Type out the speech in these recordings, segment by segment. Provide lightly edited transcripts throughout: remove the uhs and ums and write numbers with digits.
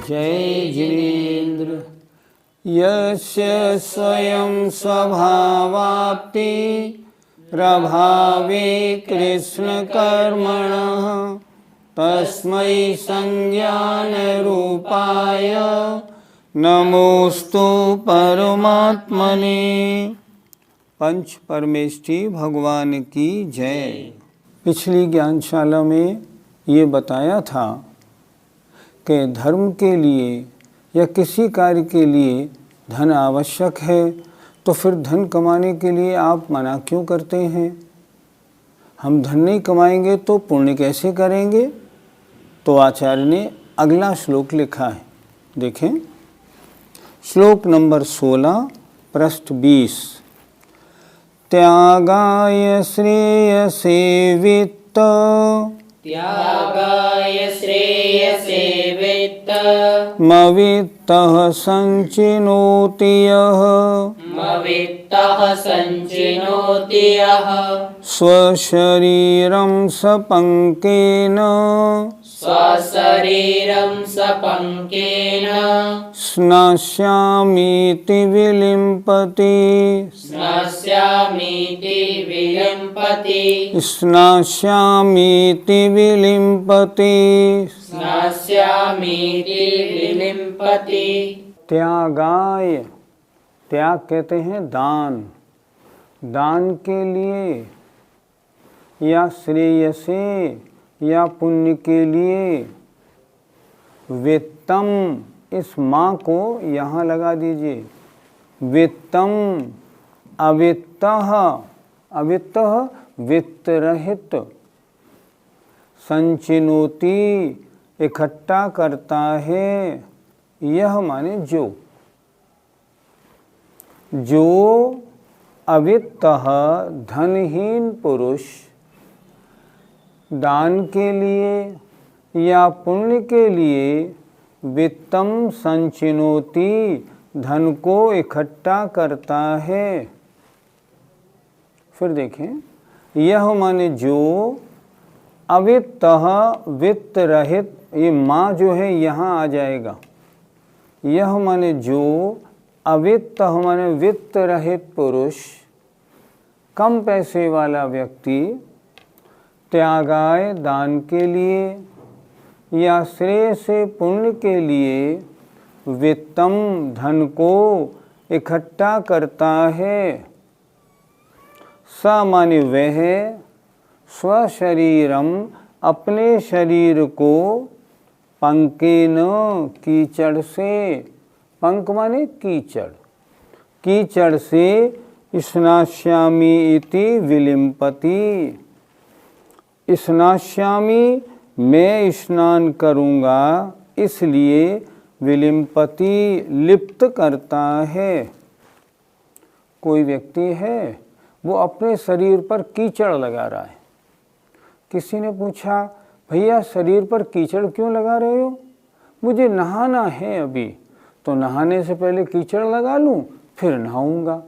जय जिनेन्द्र। यस्य स्वयं स्वभावाप्ति प्रभावे कृष्णकर्मणः तस्मै संज्ञानरूपाय नमोस्तु परमात्मने। पंच परमेष्ठी भगवान की जय। पिछली ज्ञानशाला में ये बताया था कि धर्म के लिए या किसी कार्य के लिए धन आवश्यक है, तो फिर धन कमाने के लिए आप मना क्यों करते हैं? हम धन नहीं कमाएंगे तो पुण्य कैसे करेंगे? तो आचार्य ने अगला श्लोक लिखा है, देखें श्लोक नंबर 16 पृष्ठ 20। त्यागाय श्रेयसे वित्त, त्यागाय श्रेयसे वित्त, मवित्तः संचिनोति यः, मवित्तः संचिनोति यः, स्वशरीरं सपङ्केन स्वशरीरं सपङ्केन स्नास्यामीति विलिम्पति, स्नास्यामीति विलिम्पति, स्नास्यामीति विलिम्पति। स्नास्यामीति विलिम्पति। त्यागाय, त्याग कहते हैं दान, दान के लिए या श्रेयसे या पुण्य के लिए। वित्तम, इस माँ को यहाँ लगा दीजिए। वित्तम, अवित्तः, अवित्तः वित्त रहित, संचिनोति इकट्ठा करता है, यह माने जो अवित्तः धनहीन पुरुष दान के लिए या पुण्य के लिए वित्तम संचिनोति धन को इकट्ठा करता है। फिर देखें, यह माने जो अवित्तः वित्त रहित, ये माँ जो है यहाँ आ जाएगा। यह माने जो अवित्तः माने वित्त रहित पुरुष, कम पैसे वाला व्यक्ति, त्यागाय दान के लिए या श्रेय से पुण्य के लिए वित्तम धन को इकट्ठा करता है। स माने वह, स्वशरीरम अपने शरीर को, पंकेन कीचड़ से, पंक माने कीचड़, कीचड़ से स्नास्यामि इति विलिम्पति, स्नास्यामि मैं स्नान करूँगा इसलिए, विलिम्पति लिप्त करता है। कोई व्यक्ति है वो अपने शरीर पर कीचड़ लगा रहा है। किसी ने पूछा, भैया शरीर पर कीचड़ क्यों लगा रहे हो? मुझे नहाना है अभी, तो नहाने से पहले कीचड़ लगा लूँ फिर नहाऊंगा।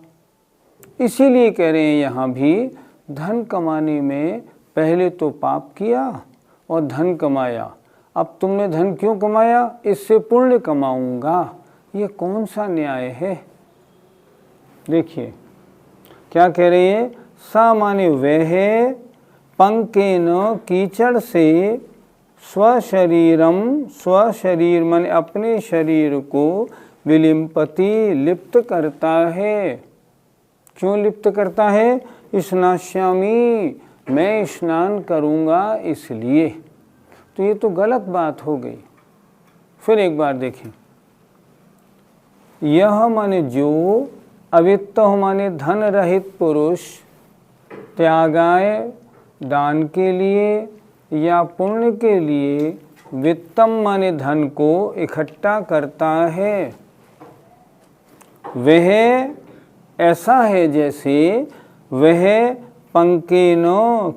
इसीलिए कह रहे हैं यहाँ भी धन कमाने में पहले तो पाप किया और धन कमाया, अब तुमने धन क्यों कमाया? इससे पुण्य कमाऊंगा। ये कौन सा न्याय है? देखिए क्या कह रही है, सा माने वह, पंकेन कीचड़ से, स्वशरीरम स्वशरीर माने अपने शरीर को, विलिम्पति लिप्त करता है। क्यों लिप्त करता है? स्नास्यामि मैं स्नान करूँगा इसलिए। तो ये तो गलत बात हो गई। फिर एक बार देखें, यह माने जो, अवित्त माने धन रहित पुरुष, त्यागाय दान के लिए या पुण्य के लिए, वित्तम माने धन को इकट्ठा करता है। वह ऐसा है जैसे वह पंकेन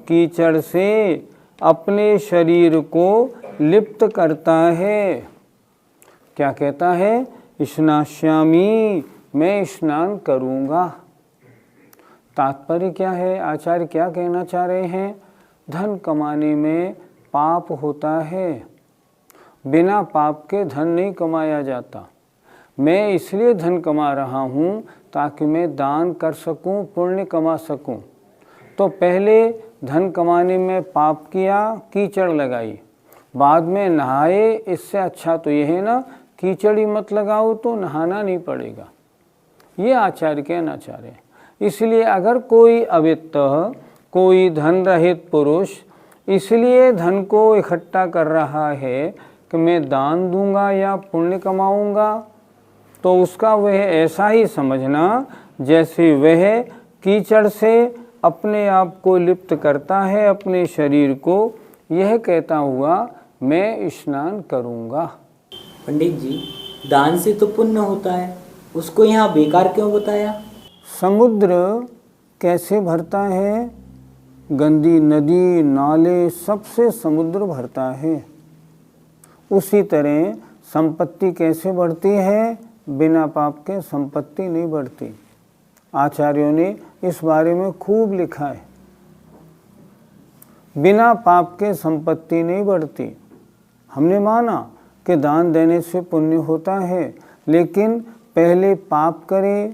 कीचड़ से अपने शरीर को लिप्त करता है। क्या कहता है? स्नास्यामि मैं स्नान करूँगा। तात्पर्य क्या है? आचार्य क्या कहना चाह रहे हैं? धन कमाने में पाप होता है बिना पाप के धन नहीं कमाया जाता। मैं इसलिए धन कमा रहा हूँ ताकि मैं दान कर सकूँ, पुण्य कमा सकूँ। तो पहले धन कमाने में पाप किया, कीचड़ लगाई, बाद में नहाए। इससे अच्छा तो यह है ना, कीचड़ ही मत लगाओ तो नहाना नहीं पड़ेगा। ये आचार्य के अनाचार्य है। इसलिए अगर कोई अवित्त, कोई धन रहित पुरुष इसलिए धन को इकट्ठा कर रहा है कि मैं दान दूंगा या पुण्य कमाऊंगा, तो उसका वह ऐसा ही समझना जैसे वह कीचड़ से अपने आप को लिप्त करता है, अपने शरीर को, यह कहता हुआ मैं स्नान करूंगा। पंडित जी, दान से तो पुण्य होता है, उसको यहाँ बेकार क्यों बताया? समुद्र कैसे भरता है? गंदी नदी नाले सबसे समुद्र भरता है। उसी तरह संपत्ति कैसे बढ़ती है? बिना पाप के संपत्ति नहीं बढ़ती। आचार्यों ने इस बारे में खूब लिखा है। बिना पाप के संपत्ति नहीं बढ़ती। हमने माना कि दान देने से पुण्य होता है, लेकिन पहले पाप करे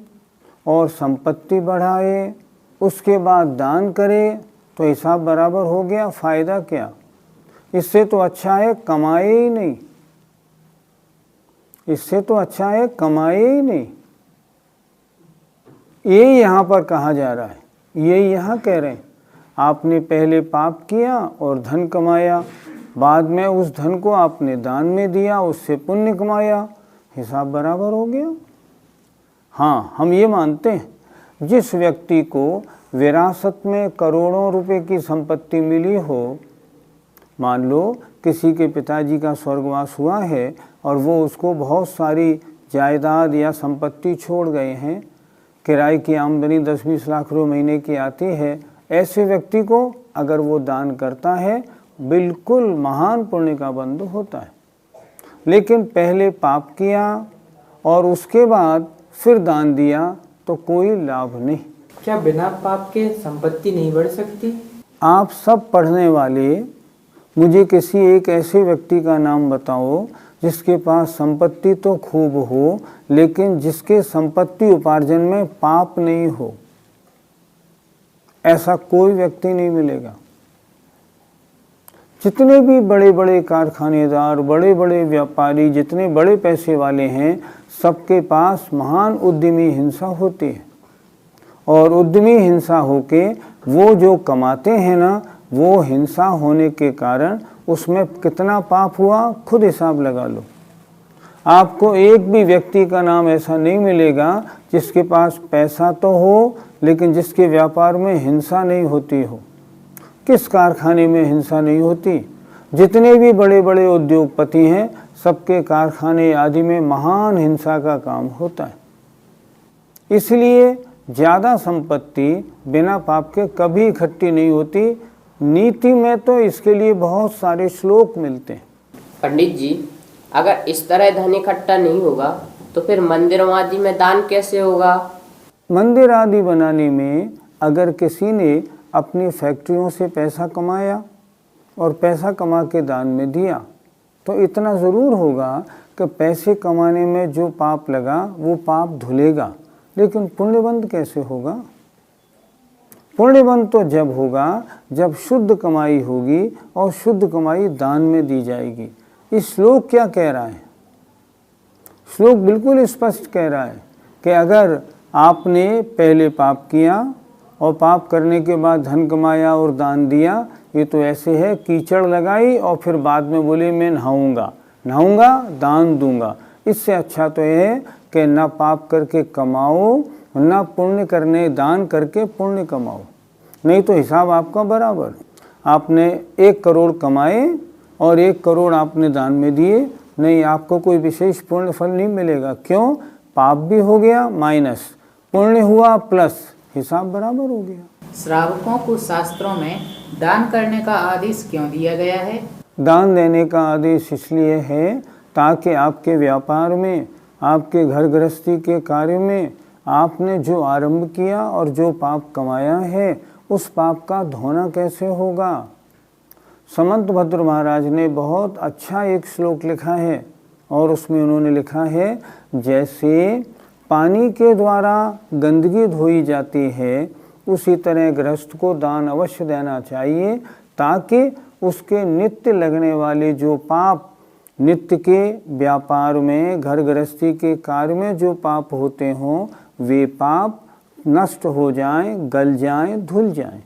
और संपत्ति बढ़ाए, उसके बाद दान करे तो हिसाब बराबर हो गया। फायदा क्या? इससे तो अच्छा है कमाए ही नहीं। इससे तो अच्छा है कमाए ही नहीं। ये यहाँ पर कहा जा रहा है, ये यहाँ कह रहे हैं आपने पहले पाप किया और धन कमाया, बाद में उस धन को आपने दान में दिया, उससे पुण्य कमाया, हिसाब बराबर हो गया। हाँ, हम ये मानते हैं जिस व्यक्ति को विरासत में करोड़ों रुपए की संपत्ति मिली हो, मान लो किसी के पिताजी का स्वर्गवास हुआ है और वो उसको बहुत सारी जायदाद या संपत्ति छोड़ गए हैं, किराए की आमदनी 10-20 लाख रुपये महीने की आती है, ऐसे व्यक्ति को अगर वो दान करता है बिल्कुल महान पुण्य का बंधु होता है। लेकिन पहले पाप किया और उसके बाद फिर दान दिया तो कोई लाभ नहीं। क्या बिना पाप के संपत्ति नहीं बढ़ सकती? आप सब पढ़ने वाले मुझे किसी एक ऐसे व्यक्ति का नाम बताओ जिसके पास संपत्ति तो खूब हो, लेकिन जिसके संपत्ति उपार्जन में पाप नहीं हो। ऐसा कोई व्यक्ति नहीं मिलेगा। जितने भी बड़े बड़े कारखानेदार, बड़े बड़े व्यापारी, जितने बड़े पैसे वाले हैं, सबके पास महान उद्यमी हिंसा होती है। और उद्यमी हिंसा होके वो जो कमाते हैं ना, वो हिंसा होने के कारण उसमें कितना पाप हुआ खुद हिसाब लगा लो। आपको एक भी व्यक्ति का नाम ऐसा नहीं मिलेगा जिसके पास पैसा तो हो लेकिन जिसके व्यापार में हिंसा नहीं होती हो। किस कारखाने में हिंसा नहीं होती? जितने भी बड़े बड़े उद्योगपति हैं, सबके कारखाने आदि में महान हिंसा का काम होता है। इसलिए ज़्यादा संपत्ति बिना पाप के कभी इकट्ठी नहीं होती। नीति में तो इसके लिए बहुत सारे श्लोक मिलते हैं। पंडित जी, अगर इस तरह धन इकट्ठा नहीं होगा तो फिर मंदिरों आदि में दान कैसे होगा? मंदिर आदि बनाने में अगर किसी ने अपनी फैक्ट्रियों से पैसा कमाया और पैसा कमा के दान में दिया तो इतना ज़रूर होगा कि पैसे कमाने में जो पाप लगा वो पाप धुलेगा। लेकिन पुण्यबंध कैसे होगा? पुण्यबंध तो जब होगा जब शुद्ध कमाई होगी और शुद्ध कमाई दान में दी जाएगी। इस श्लोक क्या कह रहा है? श्लोक बिल्कुल स्पष्ट कह रहा है कि अगर आपने पहले पाप किया और पाप करने के बाद धन कमाया और दान दिया, ये तो ऐसे है कीचड़ लगाई और फिर बाद में बोले मैं नहाऊंगा दान दूंगा। इससे अच्छा तो यह है कि ना पाप करके कमाओ, ना पुण्य करने दान करके पुण्य कमाओ, नहीं तो हिसाब आपका बराबर। आपने 1 करोड़ कमाए और 1 करोड़ आपने दान में दिए, नहीं आपको कोई विशेष पुण्य फल नहीं मिलेगा। क्यों? पाप भी हो गया माइनस, पुण्य हुआ प्लस, हिसाब बराबर हो गया। श्रावकों को शास्त्रों में दान करने का आदेश क्यों दिया गया है? दान देने का आदेश इसलिए है ताकि आपके व्यापार में, आपके घर गृहस्थी के कार्य में आपने जो आरंभ किया और जो पाप कमाया है उस पाप का धोना कैसे होगा। समंत भद्र महाराज ने बहुत अच्छा एक श्लोक लिखा है और उसमें उन्होंने लिखा है, जैसे पानी के द्वारा गंदगी धोई जाती है उसी तरह गृहस्थ को दान अवश्य देना चाहिए, ताकि उसके नित्य लगने वाले जो पाप, नित्य के व्यापार में, घर गृहस्थी के कार्य में जो पाप होते हों, वे पाप नष्ट हो जाएं, गल जाएं, धुल जाएं।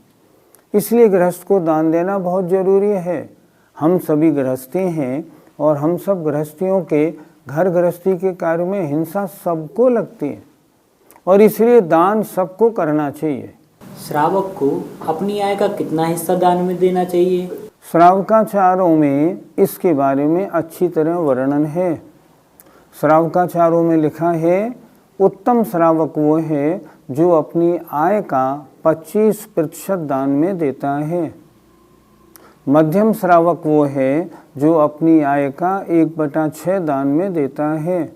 इसलिए गृहस्थ को दान देना बहुत ज़रूरी है। हम सभी गृहस्थी हैं और हम सब गृहस्थियों के घर गृहस्थी के कार्य में हिंसा सबको लगती है और इसलिए दान सबको करना चाहिए। श्रावक को अपनी आय का कितना हिस्सा दान में देना चाहिए? श्रावकाचारों में इसके बारे में अच्छी तरह वर्णन है। श्रावकाचारों में लिखा है, उत्तम श्रावक वो है जो अपनी आय का 25% दान में देता है। मध्यम श्रावक वो है जो अपनी आय का 1/6 दान में देता है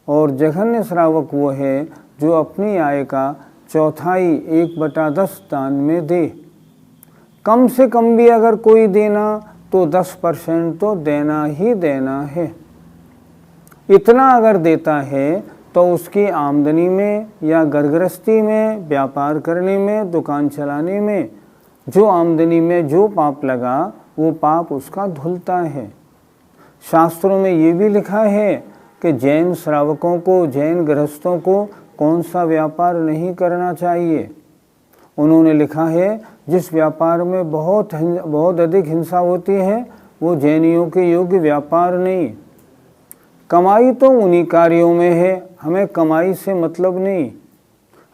और जघन्य श्रावक वो है जो अपनी आय का चौथाई 1/10 दान में दे। कम से कम भी अगर कोई देना तो 10% तो देना ही देना है। इतना अगर देता है तो उसकी आमदनी में या घर गृहस्थी में, व्यापार करने में, दुकान चलाने में जो आमदनी में जो पाप लगा वो पाप उसका धुलता है। शास्त्रों में ये भी लिखा है कि जैन श्रावकों को, जैन गृहस्थों को कौन सा व्यापार नहीं करना चाहिए। उन्होंने लिखा है, जिस व्यापार में बहुत अधिक हिंसा होती है वो जैनियों के योग्य व्यापार नहीं। कमाई तो उन्हीं कार्यों में है, हमें कमाई से मतलब नहीं।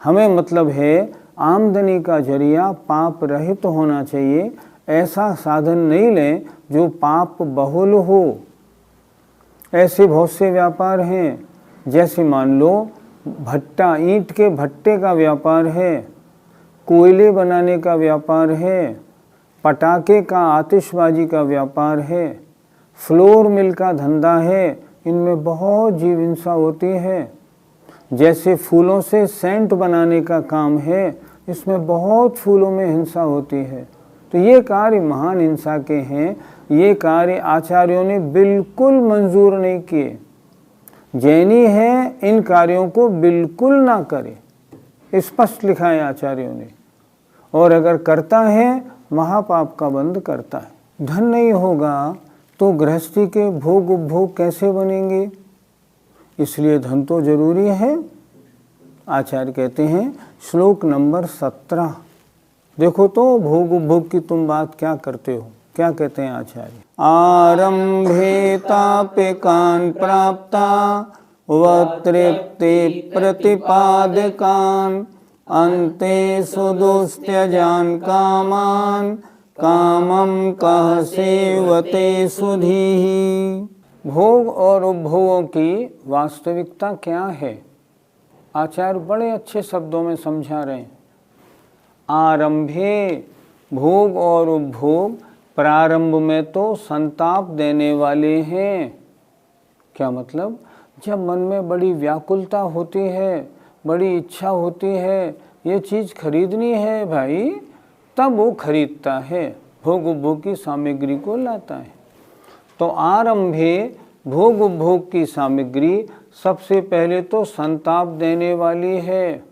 हमें मतलब है आमदनी का जरिया पाप रहित होना चाहिए। ऐसा साधन नहीं लें जो पाप बहुल हो। ऐसे बहुत से व्यापार हैं, जैसे मान लो भट्टा, ईंट के भट्टे का व्यापार है, कोयले बनाने का व्यापार है, पटाखे का, आतिशबाजी का व्यापार है, फ्लोर मिल का धंधा है। इनमें बहुत जीव हिंसा होती है। जैसे फूलों से सेंट बनाने का काम है, इसमें बहुत फूलों में हिंसा होती है। तो ये कार्य महान हिंसा के हैं। ये कार्य आचार्यों ने बिल्कुल मंजूर नहीं किए। जैनी है इन कार्यों को बिल्कुल ना करे, स्पष्ट लिखा है आचार्यों ने। और अगर करता है महापाप का बंध करता है। धन नहीं होगा तो गृहस्थी के भोग उपभोग कैसे बनेंगे? इसलिए धन तो जरूरी है। आचार्य कहते हैं श्लोक नंबर 17, देखो तो भोग उपभोग की तुम बात क्या करते हो। क्या कहते हैं आचार्य? आरंभे तापिकान प्राप्ता वतृप्ति प्रतिपादकान अन्ते सुदुस्त्यजान कामान कामम कह सेवते सुधीहि। भोग और उपभोगों की वास्तविकता क्या है? आचार्य बड़े अच्छे शब्दों में समझा रहे हैं। आरंभे, भोग और उपभोग प्रारंभ में तो संताप देने वाले हैं। क्या मतलब? जब मन में बड़ी व्याकुलता होती है, बड़ी इच्छा होती है, ये चीज़ खरीदनी है भाई, तब वो खरीदता है, भोग उपभोग की सामग्री को लाता है। तो आरंभे भोग उपभोग की सामग्री सबसे पहले तो संताप देने वाली है।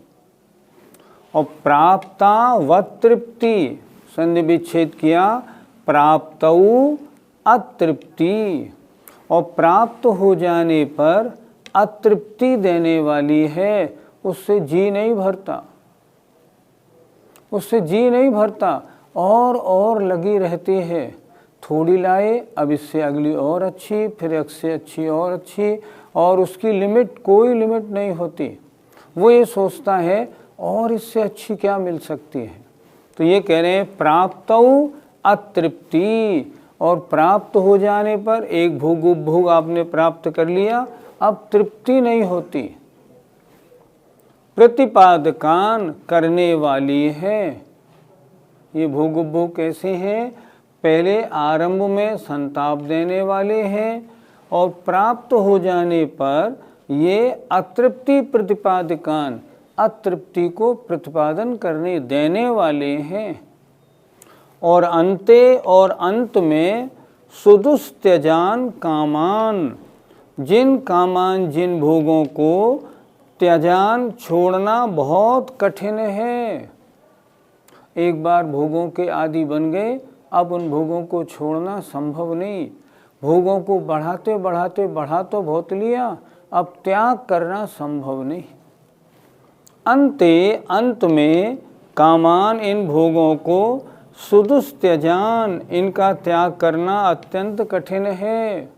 और प्राप्ता व तृप्ति, संधि विच्छेद किया, प्राप्तौ अतृप्ति, और प्राप्त हो जाने पर अतृप्ति देने वाली है। उससे जी नहीं भरता, उससे जी नहीं भरता, और लगी रहती है। थोड़ी लाए, अब इससे अगली और अच्छी, फिर इससे अच्छी और अच्छी, और उसकी लिमिट, कोई लिमिट नहीं होती। वो ये सोचता है और इससे अच्छी क्या मिल सकती है। तो ये कह रहे हैं प्राप्तौ अतृप्ति, और प्राप्त हो जाने पर एक भोग उपभोग आपने प्राप्त कर लिया, अब तृप्ति नहीं होती। प्रतिपादकान, करने वाली है। ये भोग उपभोग कैसे हैं? पहले आरंभ में संताप देने वाले हैं और प्राप्त हो जाने पर ये अतृप्ति प्रतिपादकान, अतृप्ति को प्रतिपादन करने देने वाले हैं। और अंत में सुदुस्त्यजान कामान, जिन कामान जिन भोगों को त्याजान छोड़ना बहुत कठिन है। एक बार भोगों के आदि बन गए, अब उन भोगों को छोड़ना संभव नहीं। भोगों को बढ़ाते बढ़ाते बढ़ा तो बहुत लिया, अब त्याग करना संभव नहीं। अंत में कामान, इन भोगों को सुदुस्त्यजान, इनका त्याग करना अत्यंत कठिन है।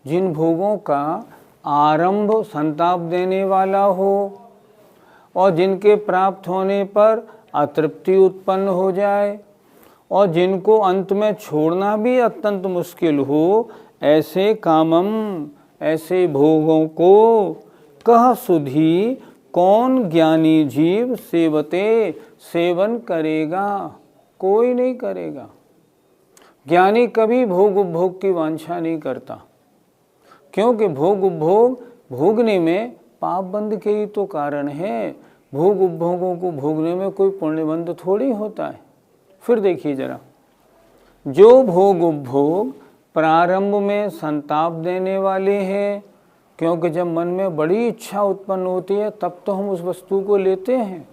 जिन भोगों का आरंभ संताप देने वाला हो और जिनके प्राप्त होने पर अतृप्ति उत्पन्न हो जाए और जिनको अंत में छोड़ना भी अत्यंत मुश्किल हो, ऐसे कामम, ऐसे भोगों को कह सुधी कौन ज्ञानी जीव सेवते, सेवन करेगा? कोई नहीं करेगा। ज्ञानी कभी भोग उपभोग की वांछा नहीं करता, क्योंकि भोग उपभोग भोगने में पाप बंध के ही तो कारण है। भोग उपभोगों को भोगने में कोई पुण्यबंध थोड़ी होता है। फिर देखिए जरा, जो भोग उपभोग प्रारंभ में संताप देने वाले हैं, क्योंकि जब मन में बड़ी इच्छा उत्पन्न होती है तब तो हम उस वस्तु को लेते हैं,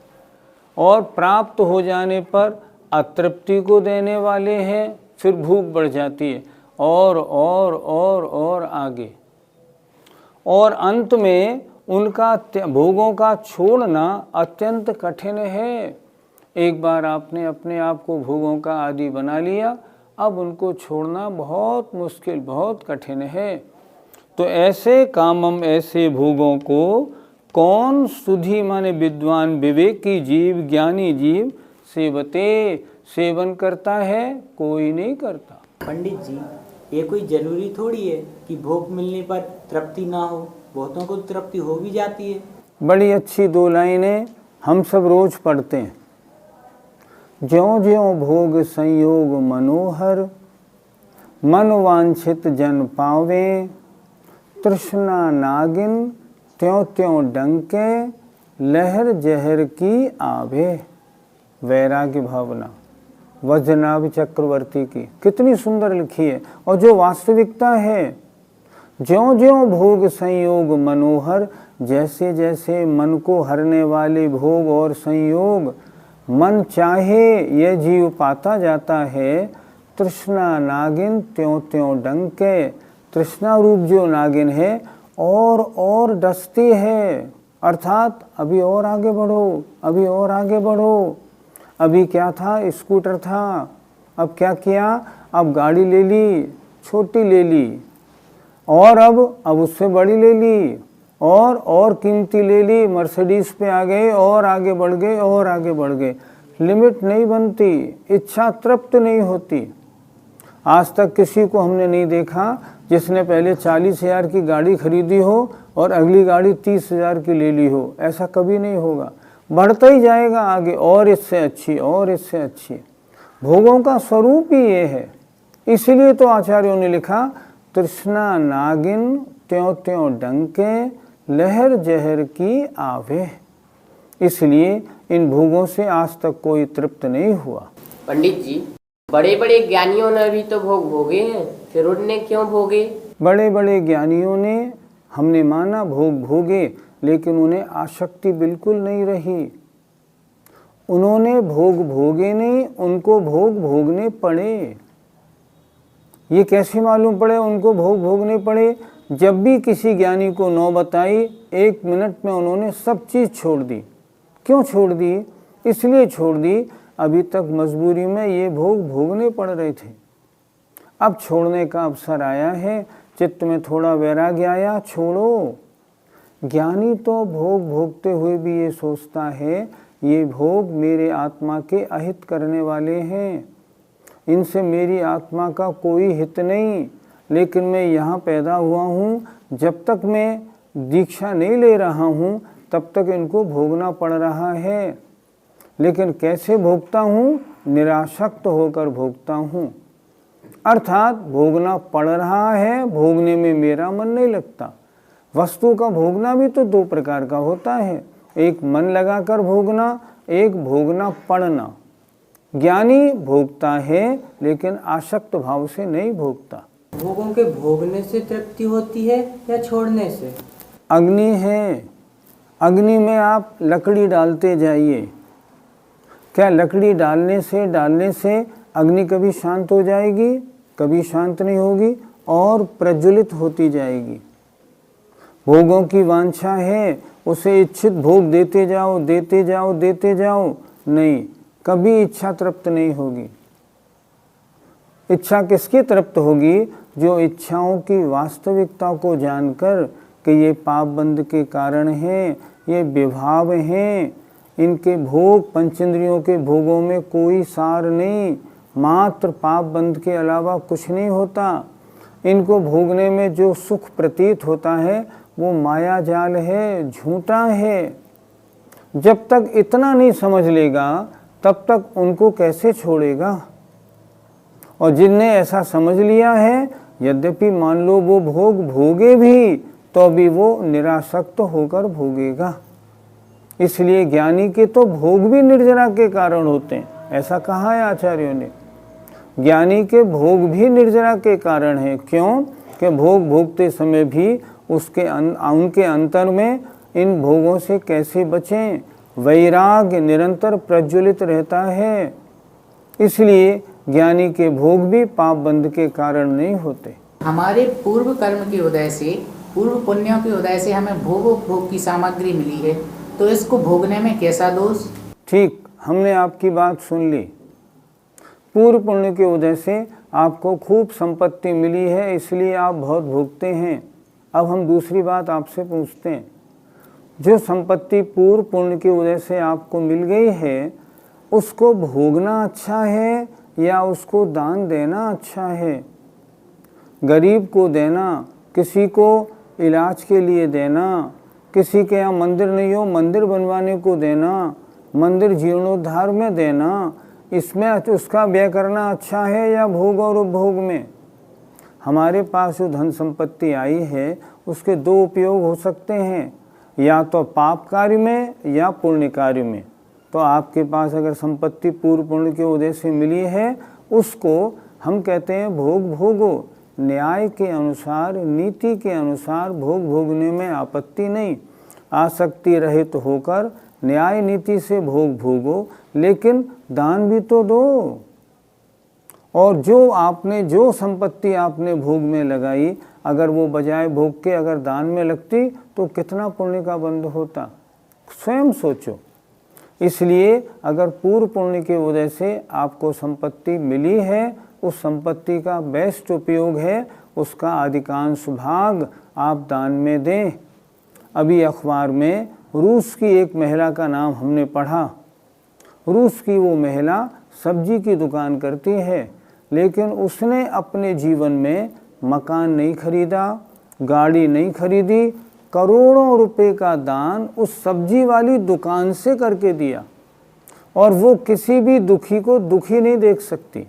और प्राप्त हो जाने पर अतृप्ति को देने वाले हैं, फिर भूख बढ़ जाती है और आगे, और अंत में उनका भोगों का छोड़ना अत्यंत कठिन है। एक बार आपने अपने आप को भोगों का आदी बना लिया, अब उनको छोड़ना बहुत मुश्किल, बहुत कठिन है। तो ऐसे कामम, ऐसे भोगों को कौन सुधी माने विद्वान विवेकी जीव, ज्ञानी जीव सेवते, सेवन करता है? कोई नहीं करता। पंडित जी, ये कोई जरूरी थोड़ी है कि भोग मिलने पर तृप्ति ना हो, बहुतों को तृप्ति हो भी जाती है। बड़ी अच्छी 2 लाइनें हम सब रोज पढ़ते हैं। ज्यों ज्यों भोग संयोग मनोहर, मन वांछित जन पावे, तृष्णा नागिन त्यों त्यों डंके, लहर जहर की आवे। वैराग्य भावना वज्रनाभ चक्रवर्ती की कितनी सुंदर लिखी है, और जो वास्तविकता है। ज्यों ज्यों भोग संयोग मनोहर, जैसे जैसे मन को हरने वाले भोग और संयोग मन चाहे यह जीव पाता जाता है, तृष्णा नागिन त्यों त्यों डंके, तृष्णा रूप जो नागिन है और डसती है, अर्थात अभी और आगे बढ़ो, अभी और आगे बढ़ो। अभी क्या था? स्कूटर था, अब क्या किया? अब गाड़ी ले ली, छोटी ले ली, और अब उससे बड़ी ले ली, और कीमती ले ली, मर्सिडीज पे आ गए, और आगे बढ़ गए, और आगे बढ़ गए। लिमिट नहीं बनती, इच्छा तृप्त नहीं होती। आज तक किसी को हमने नहीं देखा जिसने पहले 40,000 की गाड़ी खरीदी हो और अगली गाड़ी 30,000 की ले ली हो। ऐसा कभी नहीं होगा, बढ़ता ही जाएगा आगे, और इससे अच्छी, और इससे अच्छी। भोगों का स्वरूप ही ये है। इसलिए तो आचार्यों ने लिखा, तृष्णा नागिन त्यों त्यों डंके, लहर जहर की आवे। इसलिए इन भोगों से आज तक कोई तृप्त नहीं हुआ। पंडित जी, बड़े बड़े ज्ञानियों ने भी तो भोग भोगे हैं, फिर उनने क्यों भोगे? बड़े बड़े ज्ञानियों ने, हमने माना भोग भोगे, लेकिन उन्हें आसक्ति बिल्कुल नहीं रही। उन्होंने भोग भोगे नहीं, उनको भोग भोगने पड़े। ये कैसे मालूम पड़े उनको भोग भोगने पड़े? जब भी किसी ज्ञानी को नौबत आई, 1 मिनट में उन्होंने सब चीज़ छोड़ दी। क्यों छोड़ दी? इसलिए छोड़ दी, अभी तक मजबूरी में ये भोग भोगने पड़ रहे थे। अब छोड़ने का अवसर आया है, चित्त में थोड़ा वैराग्य आया, छोड़ो। ज्ञानी तो भोग भोगते हुए भी ये सोचता है, ये भोग मेरे आत्मा के अहित करने वाले हैं, इनसे मेरी आत्मा का कोई हित नहीं। लेकिन मैं यहाँ पैदा हुआ हूँ, जब तक मैं दीक्षा नहीं ले रहा हूँ तब तक इनको भोगना पड़ रहा है। लेकिन कैसे भोगता हूँ? निरासक्त होकर भोगता हूँ, अर्थात भोगना पड़ रहा है, भोगने में मेरा मन नहीं लगता। वस्तु का भोगना भी तो 2 प्रकार का होता है, एक मन लगाकर भोगना, एक भोगना पड़ना। ज्ञानी भोगता है लेकिन आसक्त भाव से नहीं भोगता। भोगों के भोगने से तृप्ति होती है या छोड़ने से? अग्नि है, अग्नि में आप लकड़ी डालते जाइए, क्या लकड़ी डालने से अग्नि कभी शांत हो जाएगी? कभी शांत नहीं होगी और प्रज्वलित होती जाएगी। भोगों की वांछा है, उसे इच्छित भोग देते जाओ देते जाओ देते जाओ, नहीं, कभी इच्छा तृप्त नहीं होगी। इच्छा किसकी तृप्त होगी? जो इच्छाओं की वास्तविकता को जानकर कि ये पाप बंध के कारण हैं, ये विभाव हैं, इनके भोग, पंचेंद्रियों के भोगों में कोई सार नहीं, मात्र पाप बंध के अलावा कुछ नहीं होता। इनको भोगने में जो सुख प्रतीत होता है वो माया जाल है, झूठा है। जब तक इतना नहीं समझ लेगा तब तक उनको कैसे छोड़ेगा? और जिनने ऐसा समझ लिया है, यद्यपि मान लो वो भोग भोगे भी तो भी वो निरासक्त होकर भोगेगा। इसलिए ज्ञानी के तो भोग भी निर्जरा के कारण होते हैं, ऐसा कहा है आचार्यों ने। ज्ञानी के भोग भी निर्जरा के कारण है। क्यों? कि भोग भोगते समय भी उनके अंतर में इन भोगों से कैसे बचें, वैराग्य निरंतर प्रज्वलित रहता है। इसलिए ज्ञानी के भोग भी पाप बंध के कारण नहीं होते। हमारे पूर्व कर्म के उदय से, पूर्व पुण्यों के उदय से हमें भोग की सामग्री मिली है, तो इसको भोगने में कैसा दोष? ठीक, हमने आपकी बात सुन ली। पूर्व पुण्य के उदय से आपको खूब संपत्ति मिली है, इसलिए आप बहुत भोगते हैं। अब हम दूसरी बात आपसे पूछते हैं, जो संपत्ति पूर्व पुण्य के उदय से आपको मिल गई है, उसको भोगना अच्छा है या उसको दान देना अच्छा है? गरीब को देना, किसी को इलाज के लिए देना, किसी के यहाँ मंदिर नहीं हो मंदिर बनवाने को देना, मंदिर जीर्णोद्धार में देना, इसमें उसका व्यय करना अच्छा है या भोग और उपभोग में? हमारे पास जो धन संपत्ति आई है उसके दो उपयोग हो सकते हैं, या तो पाप कार्य में या पुण्य कार्य में। तो आपके पास अगर संपत्ति पूर्व पुण्य के उदय से मिली है, उसको हम कहते हैं भोग भोगो, न्याय के अनुसार, नीति के अनुसार भोग भोगने में आपत्ति नहीं। आसक्ति रहित होकर न्याय नीति से भोग भोगो, लेकिन दान भी तो दो। और जो संपत्ति आपने भोग में लगाई, अगर वो बजाय भोग के अगर दान में लगती तो कितना पुण्य का बंध होता, स्वयं सोचो। इसलिए अगर पूर्व पुण्य के उदय से आपको संपत्ति मिली है, उस संपत्ति का बेस्ट उपयोग है, उसका अधिकांश भाग आप दान में दें। अभी अखबार में रूस की एक महिला का नाम हमने पढ़ा। रूस की वो महिला सब्जी की दुकान करती है, लेकिन उसने अपने जीवन में मकान नहीं खरीदा, गाड़ी नहीं खरीदी, करोड़ों रुपए का दान उस सब्जी वाली दुकान से करके दिया, और वो किसी भी दुखी को दुखी नहीं देख सकती।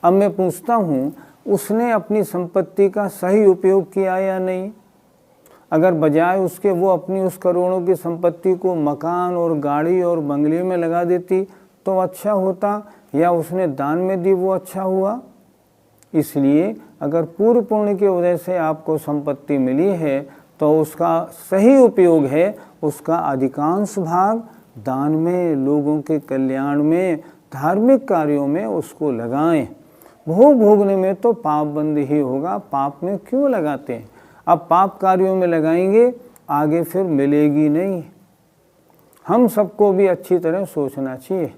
अब मैं पूछता हूँ, उसने अपनी संपत्ति का सही उपयोग किया या नहीं? अगर बजाय उसके वो अपनी उस करोड़ों की संपत्ति को मकान और गाड़ी और बंगले में लगा देती तो अच्छा होता, या उसने दान में दी वो अच्छा हुआ? इसलिए अगर पूर्व पुण्य के उदय से आपको संपत्ति मिली है तो उसका सही उपयोग है, उसका अधिकांश भाग दान में, लोगों के कल्याण में, धार्मिक कार्यों में उसको लगाएं। भोग भोगने में तो पाप बंद ही होगा, पाप में क्यों लगाते हैं? अब पाप कार्यों में लगाएंगे, आगे फिर मिलेगी नहीं। हम सबको भी अच्छी तरह सोचना चाहिए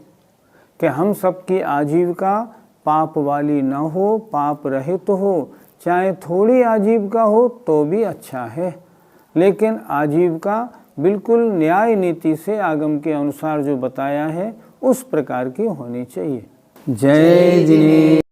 कि हम सबकी आजीविका पाप वाली न हो, पाप रहित हो। चाहे थोड़ी आजीविका हो तो भी अच्छा है, लेकिन आजीविका बिल्कुल न्याय नीति से आगम के अनुसार जो बताया है उस प्रकार की होनी चाहिए। जय जिनेन्द्र।